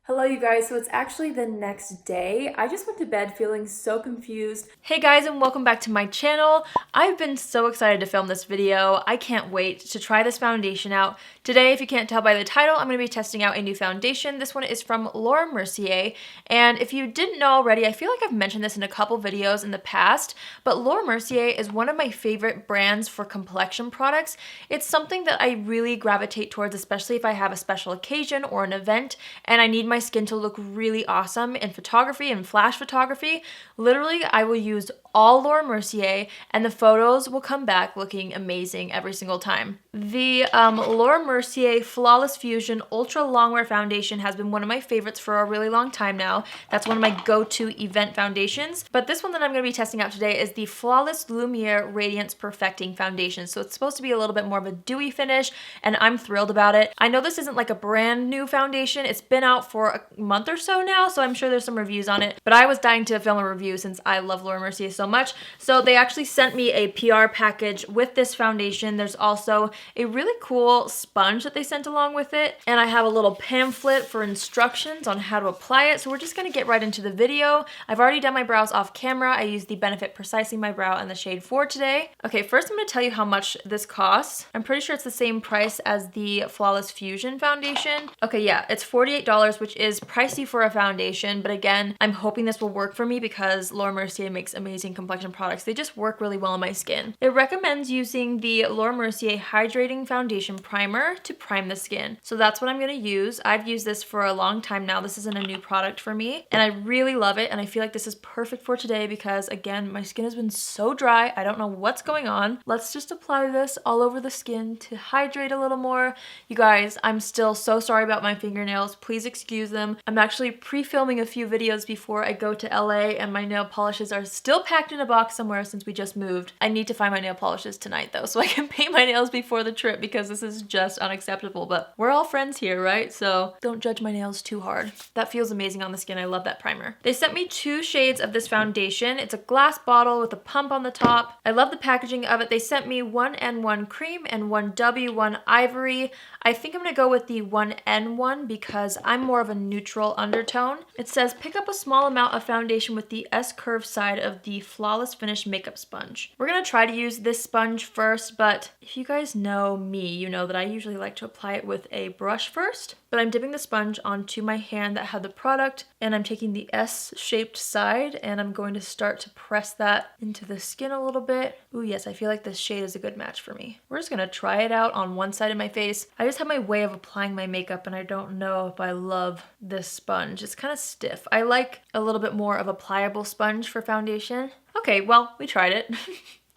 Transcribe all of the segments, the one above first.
Hello you guys, so it's actually the next day. I just went to bed feeling so confused. Hey guys, and welcome back to my channel. I've been so excited to film this video. I can't wait to try this foundation out. Today, if you can't tell by the title, I'm going to be testing out a new foundation. This one is from Mercier, and if you didn't know already, I feel like I've mentioned this in a couple videos in the past, but Mercier is one of my favorite brands for complexion products. It's something that I really gravitate towards, especially if I have a special occasion or an event and I need my skin to look really awesome in photography and flash photography. Literally, I will use all Mercier and the photos will come back looking amazing every single time. The Mercier Flawless Fusion Ultra Longwear Foundation has been one of my favorites for a really long time now. That's one of my go-to event foundations. But this one that I'm going to be testing out today is the Flawless Lumiere Radiance-perfecting Foundation. So it's supposed to be a little bit more of a dewy finish, and I'm thrilled about it. I know this isn't like a brand new foundation. It's been out for a month or so now, so I'm sure there's some reviews on it. But I was dying to film a review since I love Mercier so much. So they actually sent me a PR package with this foundation. There's also a really cool sponge that they sent along with it. And I have a little pamphlet for instructions on how to apply it. So we're just gonna get right into the video. I've already done my brows off camera. I used the Benefit Precisely My Brow in the shade 4 today. Okay, first I'm gonna tell you how much this costs. I'm pretty sure it's the same price as the Flawless Fusion foundation. Okay, yeah, it's $48, which is pricey for a foundation. But again, I'm hoping this will work for me because Mercier makes amazing complexion products. They just work really well on my skin. It recommends using the Mercier Hydrating Foundation Primer to prime the skin. So that's what I'm going to use. I've used this for a long time now. This isn't a new product for me, and I really love it, and I feel like this is perfect for today because, again, my skin has been so dry. I don't know what's going on. Let's just apply this all over the skin to hydrate a little more. You guys, I'm still so sorry about my fingernails. Please excuse them. I'm actually pre-filming a few videos before I go to LA, and my nail polishes are still packed in a box somewhere since we just moved. I need to find my nail polishes tonight though, so I can paint my nails before the trip because this is just unacceptable. But we're all friends here, right? So don't judge my nails too hard. That feels amazing on the skin. I love that primer. They sent me 2 shades of this foundation. It's a glass bottle with a pump on the top. I love the packaging of it. They sent me 1N1 cream and 1W1 ivory. I think I'm gonna go with the 1N1 because I'm more of a neutral undertone. It says pick up a small amount of foundation with the S-curve side of the Flawless Finish makeup sponge. We're gonna try to use this sponge first, but if you guys know me, you know that I usually like to apply it with a brush first. But I'm dipping the sponge onto my hand that had the product, and I'm taking the S-shaped side, and I'm going to start to press that into the skin a little bit. Ooh, yes, I feel like this shade is a good match for me. We're just gonna try it out on one side of my face. I just have my way of applying my makeup, and I don't know if I love this sponge. It's kind of stiff. I like a little bit more of a pliable sponge for foundation. Okay, well, we tried it.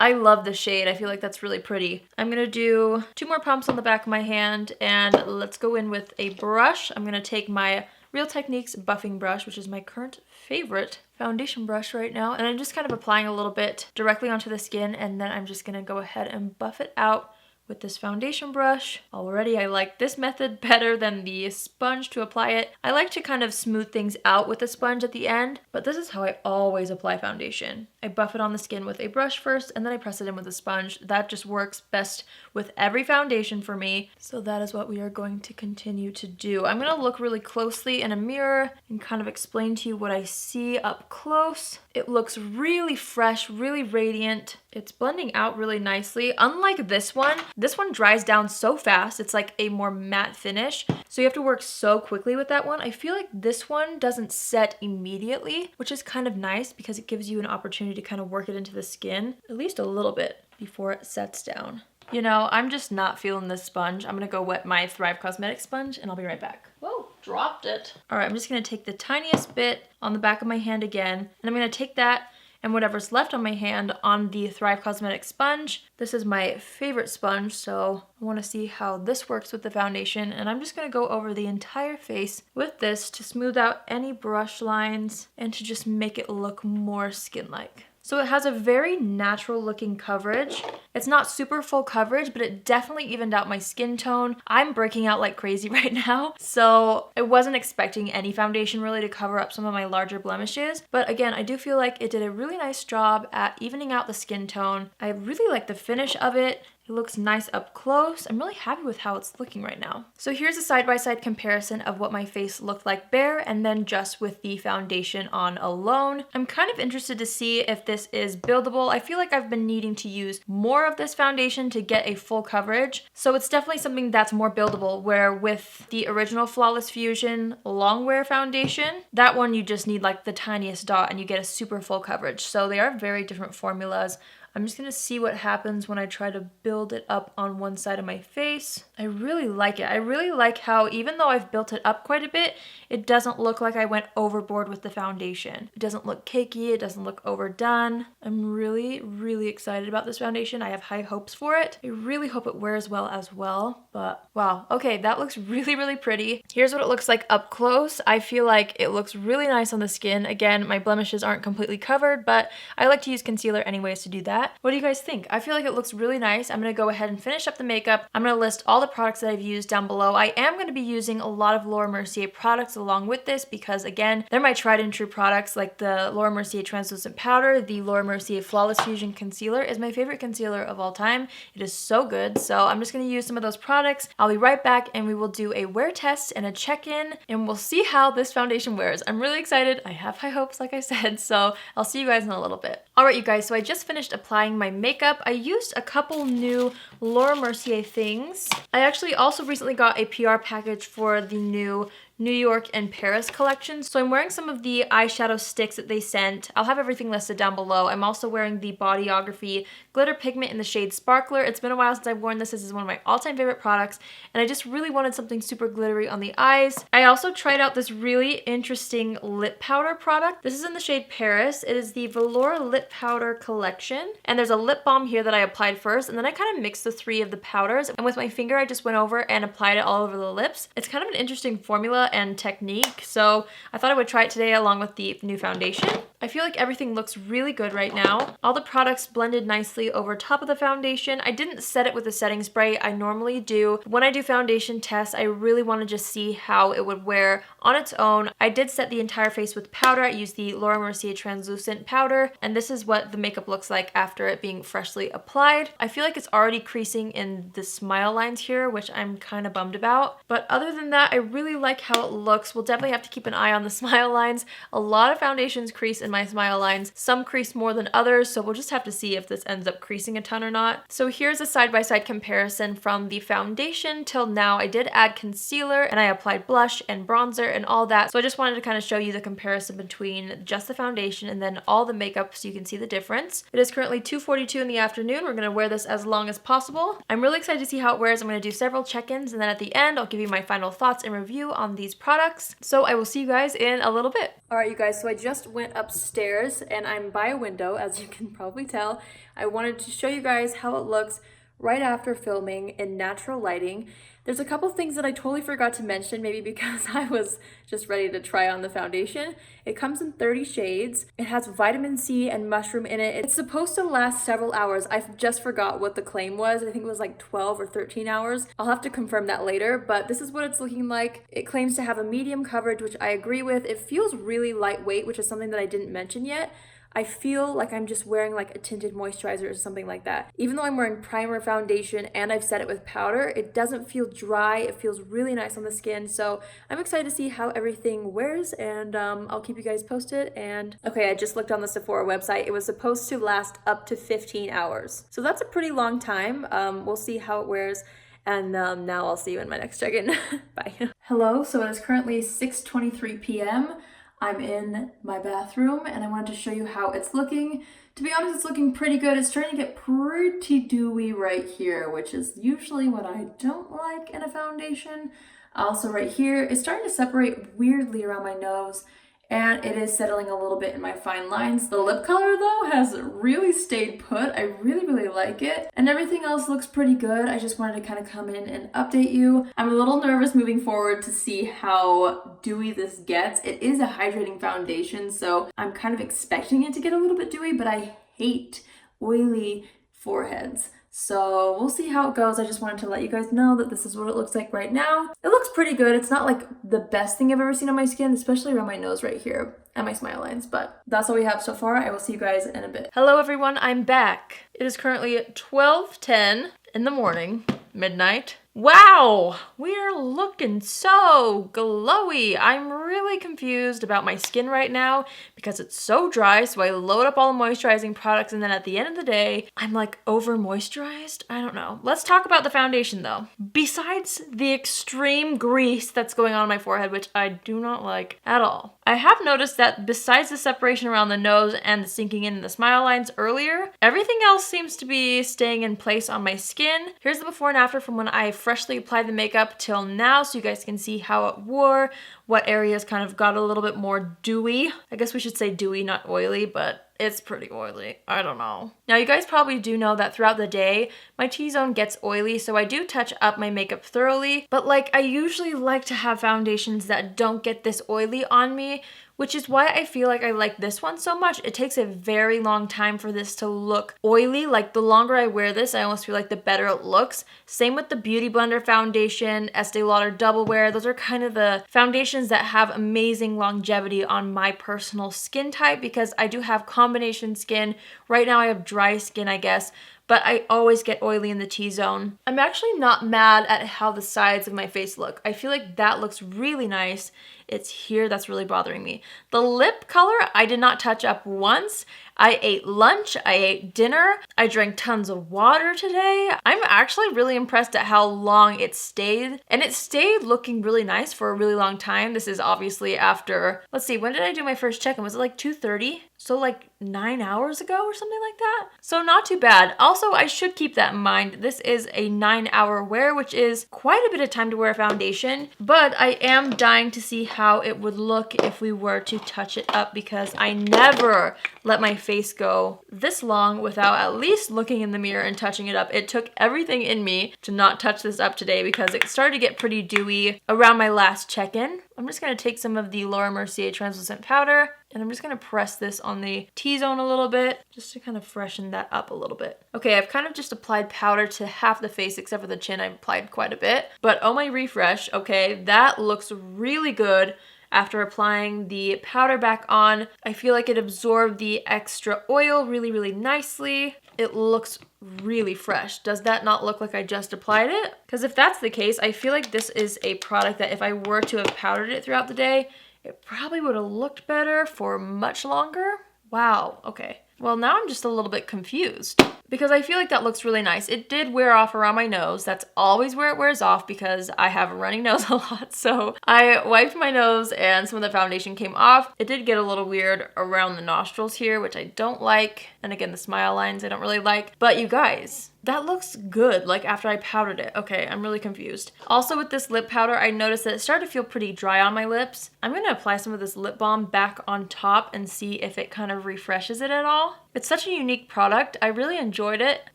I love the shade. I feel like that's really pretty. I'm gonna do 2 more pumps on the back of my hand, and let's go in with a brush. I'm gonna take my Real Techniques buffing brush, which is my current favorite foundation brush right now, and I'm just kind of applying a little bit directly onto the skin, and then I'm just gonna go ahead and buff it out with this foundation brush. Already I like this method better than the sponge to apply it. I like to kind of smooth things out with the sponge at the end, but this is how I always apply foundation. I buff it on the skin with a brush first, and then I press it in with a sponge. That just works best with every foundation for me. So that is what we are going to continue to do. I'm gonna look really closely in a mirror and kind of explain to you what I see up close. It looks really fresh, really radiant. It's blending out really nicely. Unlike this one dries down so fast. It's like a more matte finish. So you have to work so quickly with that one. I feel like this one doesn't set immediately, which is kind of nice because it gives you an opportunity to kind of work it into the skin, at least a little bit before it sets down. You know, I'm just not feeling this sponge. I'm gonna go wet my Thrive Cosmetics sponge and I'll be right back. Whoa, dropped it. All right, I'm just gonna take the tiniest bit on the back of my hand again, and I'm gonna take that and whatever's left on my hand on the Thrive Cosmetics sponge. This is my favorite sponge, so I want to see how this works with the foundation, and I'm just going to go over the entire face with this to smooth out any brush lines and to just make it look more skin-like. So it has a very natural looking coverage. It's not super full coverage, but it definitely evened out my skin tone. I'm breaking out like crazy right now, so I wasn't expecting any foundation really to cover up some of my larger blemishes. But again, I do feel like it did a really nice job at evening out the skin tone. I really like the finish of it. It looks nice up close. I'm really happy with how it's looking right now. So here's a side-by-side comparison of what my face looked like bare and then just with the foundation on alone. I'm kind of interested to see if this is buildable. I feel like I've been needing to use more of this foundation to get a full coverage. So it's definitely something that's more buildable, where with the original Flawless Fusion Longwear foundation, that one you just need like the tiniest dot and you get a super full coverage. So they are very different formulas. I'm just gonna see what happens when I try to build it up on one side of my face. I really like it. I really like how even though I've built it up quite a bit, it doesn't look like I went overboard with the foundation. It doesn't look cakey, it doesn't look overdone. I'm really, really excited about this foundation. I have high hopes for it. I really hope it wears well as well, but wow. Okay, that looks really, really pretty. Here's what it looks like up close. I feel like it looks really nice on the skin. Again, my blemishes aren't completely covered, but I like to use concealer anyways to do that. What do you guys think? I feel like it looks really nice. I'm gonna go ahead and finish up the makeup. I'm gonna list all the products that I've used down below. I am gonna be using a lot of Laura Mercier products along with this because again, they're my tried and true products, like the Laura Mercier translucent powder. The Laura Mercier Flawless Fusion concealer is my favorite concealer of all time. It is so good. So I'm just gonna use some of those products. I'll be right back and we will do a wear test and a check-in and we'll see how this foundation wears. I'm really excited. I have high hopes, like I said, so I'll see you guys in a little bit. All right, you guys, so I just finished applying my makeup. I used a couple new Laura Mercier things. I actually also recently got a PR package for the new New York and Paris collection. So I'm wearing some of the eyeshadow sticks that they sent. I'll have everything listed down below. I'm also wearing the Bodyography glitter pigment in the shade Sparkler. It's been a while since I've worn this. This is one of my all-time favorite products, and I just really wanted something super glittery on the eyes. I also tried out this really interesting lip powder product. This is in the shade Paris. It is the Velour lip powder collection, and there's a lip balm here that I applied first, and then I kind of mixed the three of the powders, and with my finger I just went over and applied it all over the lips. It's kind of an interesting formula and technique, so I thought I would try it today along with the new foundation. I feel like everything looks really good right now. All the products blended nicely over top of the foundation. I didn't set it with a setting spray. I normally do. When I do foundation tests, I really want to just see how it would wear on its own. I did set the entire face with powder. I used the Laura Mercier translucent powder, and this is what the makeup looks like after it being freshly applied. I feel like it's already creasing in the smile lines here, which I'm kind of bummed about. But other than that, I really like how it looks. We'll definitely have to keep an eye on the smile lines. A lot of foundations crease in my smile lines. Some crease more than others, so we'll just have to see if this ends up creasing a ton or not. So here's a side-by-side comparison from the foundation till now. I did add concealer and I applied blush and bronzer and all that. So I just wanted to kind of show you the comparison between just the foundation and then all the makeup so you can see the difference. It is currently 2:42 in the afternoon. We're gonna wear this as long as possible. I'm really excited to see how it wears. I'm gonna do several check-ins and then at the end, I'll give you my final thoughts and review on these products. So I will see you guys in a little bit. All right, you guys, so I just went upstairs and I'm by a window, as you can probably tell. I wanted to show you guys how it looks right after filming in natural lighting. There's a couple things that I totally forgot to mention, maybe because I was just ready to try on the foundation. It comes in 30 shades. It has vitamin C and mushroom in it. It's supposed to last several hours. I just forgot what the claim was. I think it was like 12 or 13 hours. I'll have to confirm that later, but this is what it's looking like. It claims to have a medium coverage, which I agree with. It feels really lightweight, which is something that I didn't mention yet. I feel like I'm just wearing like a tinted moisturizer or something like that. Even though I'm wearing primer, foundation, and I've set it with powder, it doesn't feel dry. It feels really nice on the skin. So I'm excited to see how everything wears, and I'll keep you guys posted. And okay, I just looked on the Sephora website. It was supposed to last up to 15 hours. So that's a pretty long time. We'll see how it wears. And now I'll see you in my next check-in. Bye. Hello, so it is currently 6:23 p.m. I'm in my bathroom and I wanted to show you how it's looking. To be honest, it's looking pretty good. It's starting to get pretty dewy right here, which is usually what I don't like in a foundation. Also right here, it's starting to separate weirdly around my nose, and it is settling a little bit in my fine lines. The lip color though has really stayed put. I really, really like it. And everything else looks pretty good. I just wanted to kind of come in and update you. I'm a little nervous moving forward to see how dewy this gets. It is a hydrating foundation, so I'm kind of expecting it to get a little bit dewy, but I hate oily foreheads. So we'll see how it goes. I just wanted to let you guys know that this is what it looks like right now. It looks pretty good. It's not like the best thing I've ever seen on my skin, especially around my nose right here and my smile lines, but that's all we have so far. I will see you guys in a bit. Hello everyone, I'm back. It is currently 12:10 in the morning, midnight. Wow, we're looking so glowy. I'm really confused about my skin right now because it's so dry, so I load up all the moisturizing products and then at the end of the day, I'm like over moisturized. I don't know. Let's talk about the foundation though. Besides the extreme grease that's going on my forehead, which I do not like at all, I have noticed that besides the separation around the nose and the sinking in the smile lines earlier, everything else seems to be staying in place on my skin. Here's the before and after from when I freshly applied the makeup till now, so you guys can see how it wore, what areas kind of got a little bit more dewy. I guess we should say dewy, not oily, but it's pretty oily. I don't know. Now, you guys probably do know that throughout the day, my T-zone gets oily, so I do touch up my makeup thoroughly, but like I usually like to have foundations that don't get this oily on me, which is why I feel like I like this one so much. It takes a very long time for this to look oily. Like the longer I wear this, I almost feel like the better it looks. Same with the Beauty Blender foundation, Estee Lauder Double Wear. Those are kind of the foundations that have amazing longevity on my personal skin type because I do have combination skin. Right now I have dry skin, I guess, but I always get oily in the T-zone. I'm actually not mad at how the sides of my face look. I feel like that looks really nice. It's here that's really bothering me. The lip color, I did not touch up once. I ate lunch, I ate dinner, I drank tons of water today. I'm actually really impressed at how long it stayed. And it stayed looking really nice for a really long time. This is obviously after, let's see, when did I do my first check-in? Was it like 2:30? So like 9 hours ago or something like that? So not too bad. Also, I should keep that in mind. This is a 9-hour wear, which is quite a bit of time to wear a foundation, but I am dying to see how it would look if we were to touch it up because I never let my face go this long without at least looking in the mirror and touching it up. It took everything in me to not touch this up today because it started to get pretty dewy around my last check-in. I'm just going to take some of the Laura Mercier translucent powder and I'm just going to press this on the T-zone a little bit just to kind of freshen that up a little bit. Okay, I've kind of just applied powder to half the face except for the chin. I've applied quite a bit, but oh my refresh, okay, that looks really good. After applying the powder back on, I feel like it absorbed the extra oil really, really nicely. It looks really fresh. Does that not look like I just applied it? Because if that's the case, I feel like this is a product that if I were to have powdered it throughout the day, it probably would have looked better for much longer. Wow, okay. Well, now I'm just a little bit confused because I feel like that looks really nice. It did wear off around my nose. That's always where it wears off because I have a running nose a lot. So I wiped my nose and some of the foundation came off. It did get a little weird around the nostrils here, which I don't like. And again, the smile lines I don't really like. But you guys, that looks good, like after I powdered it. Okay, I'm really confused. Also with this lip powder, I noticed that it started to feel pretty dry on my lips. I'm gonna apply some of this lip balm back on top and see if it kind of refreshes it at all. It's such a unique product. I really enjoyed it.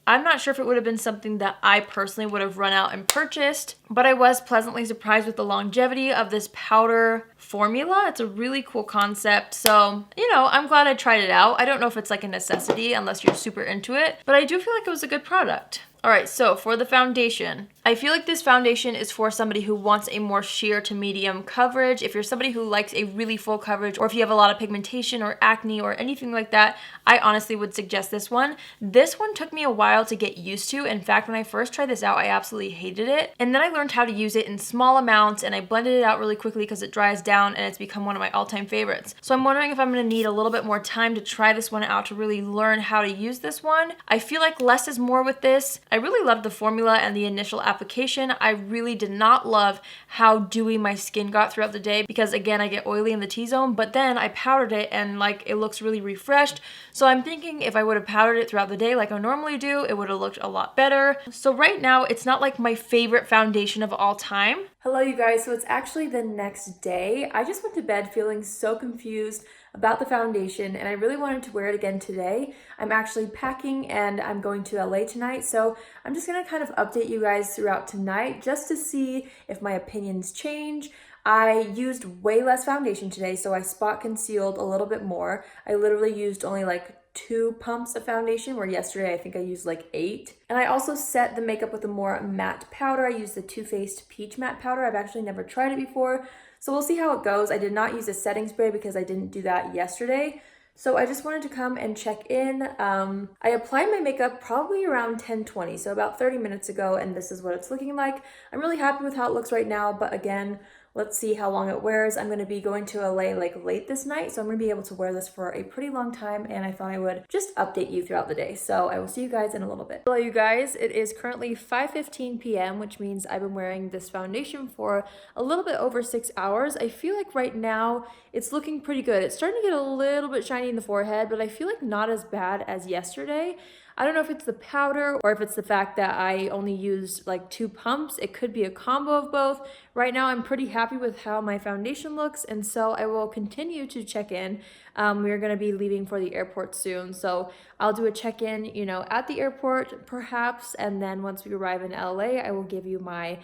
I'm not sure if it would have been something that I personally would have run out and purchased, but I was pleasantly surprised with the longevity of this powder formula. It's a really cool concept. So, you know, I'm glad I tried it out. I don't know if it's like a necessity unless you're super into it, but I do feel like it was a good product. All right, so for the foundation, I feel like this foundation is for somebody who wants a more sheer to medium coverage. If you're somebody who likes a really full coverage, or if you have a lot of pigmentation or acne or anything like that, I honestly would suggest this one. This one took me a while to get used to. In fact, when I first tried this out, I absolutely hated it. And then I learned how to use it in small amounts and I blended it out really quickly because it dries down and it's become one of my all-time favorites. So I'm wondering if I'm gonna need a little bit more time to try this one out to really learn how to use this one. I feel like less is more with this. I really loved the formula and the initial application. I really did not love how dewy my skin got throughout the day because again, I get oily in the T-zone, but then I powdered it and like it looks really refreshed. So I'm thinking if I would have powdered it throughout the day like I normally do, it would have looked a lot better. So right now, it's not like my favorite foundation of all time. Hello you guys, so it's actually the next day. I just went to bed feeling so confused about the foundation and I really wanted to wear it again today. I'm actually packing and I'm going to LA tonight, so I'm just gonna kind of update you guys throughout tonight just to see if my opinions change. I used way less foundation today, so I spot concealed a little bit more. I literally used only like 2 pumps of foundation, where yesterday I think I used like 8. And I also set the makeup with a more matte powder. I used the Too Faced Peach Matte Powder. I've actually never tried it before, so we'll see how it goes. I did not use a setting spray because I didn't do that yesterday. So I just wanted to come and check in. I applied my makeup probably around 10:20, so about 30 minutes ago, and this is what it's looking like. I'm really happy with how it looks right now, but again, let's see how long it wears. I'm gonna be going to LA like late this night, so I'm gonna be able to wear this for a pretty long time, and I thought I would just update you throughout the day. So I will see you guys in a little bit. Hello you guys, it is currently 5:15 p.m., which means I've been wearing this foundation for a little bit over 6 hours. I feel like right now it's looking pretty good. It's starting to get a little bit shiny in the forehead, but I feel like not as bad as yesterday. I don't know if it's the powder or if it's the fact that I only used like 2 pumps. It could be a combo of both. Right now I'm pretty happy with how my foundation looks, and so I will continue to check in. We're gonna be leaving for the airport soon, so I'll do a check-in, you know, at the airport perhaps, and then once we arrive in LA, I will give you my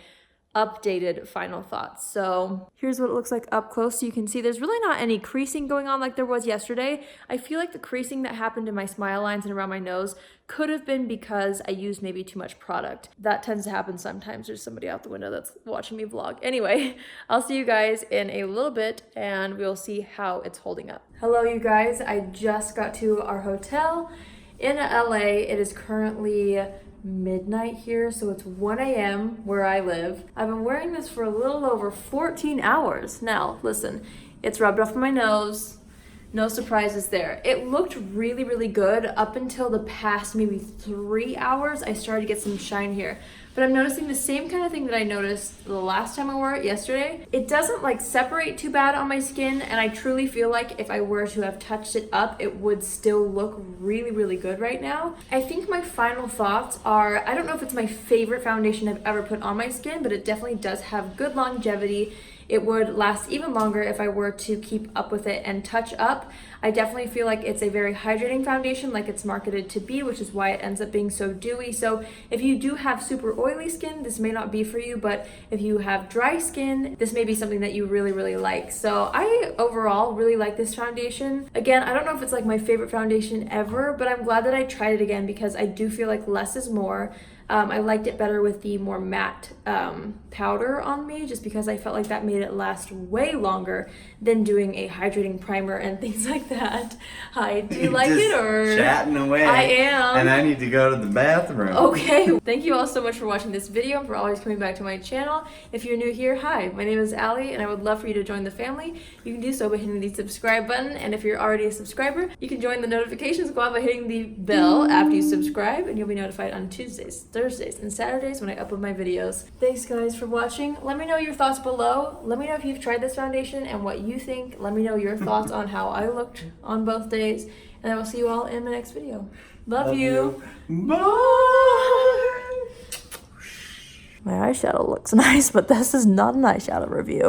updated final thoughts. So here's what it looks like up close. So you can see there's really not any creasing going on like there was yesterday. I feel like the creasing that happened in my smile lines and around my nose could have been because I used maybe too much product. That tends to happen sometimes. There's somebody out the window that's watching me vlog. Anyway, I'll see you guys in a little bit and we'll see how it's holding up. Hello you guys, I just got to our hotel in LA. It is currently midnight here, so it's 1 a.m. where I live. I've been wearing this for a little over 14 hours. Now, listen, it's rubbed off my nose. No surprises there. It looked really, really good up until the past maybe 3 hours. I started to get some shine here. But I'm noticing the same kind of thing that I noticed the last time I wore it yesterday. It doesn't like separate too bad on my skin, and I truly feel like if I were to have touched it up, it would still look really, really good right now. I think my final thoughts are, I don't know if it's my favorite foundation I've ever put on my skin, but it definitely does have good longevity. It would last even longer if I were to keep up with it and touch up. I definitely feel like it's a very hydrating foundation like it's marketed to be, which is why it ends up being so dewy. So if you do have super oily skin, this may not be for you, but if you have dry skin, this may be something that you really, really like. So I overall really like this foundation. Again, I don't know if it's like my favorite foundation ever, but I'm glad that I tried it again because I do feel like less is more. I liked it better with the more matte powder on me, just because I felt like that made it last way longer than doing a hydrating primer and things like that. Hi, do you like it or? Chatting away. I am. And I need to go to the bathroom. Okay. Thank you all so much for watching this video and for always coming back to my channel. If you're new here, hi, my name is Allie and I would love for you to join the family. You can do so by hitting the subscribe button, and if you're already a subscriber, you can join the notification squad by hitting the bell after you subscribe, and you'll be notified on Tuesdays, Thursdays, and Saturdays when I upload my videos. Thanks guys for watching. Let me know your thoughts below. Let me know if you've tried this foundation and what you think. Let me know your thoughts on how I looked on both days, and I will see you all in my next video. Love you. Bye. My eyeshadow looks nice, but this is not an eyeshadow review.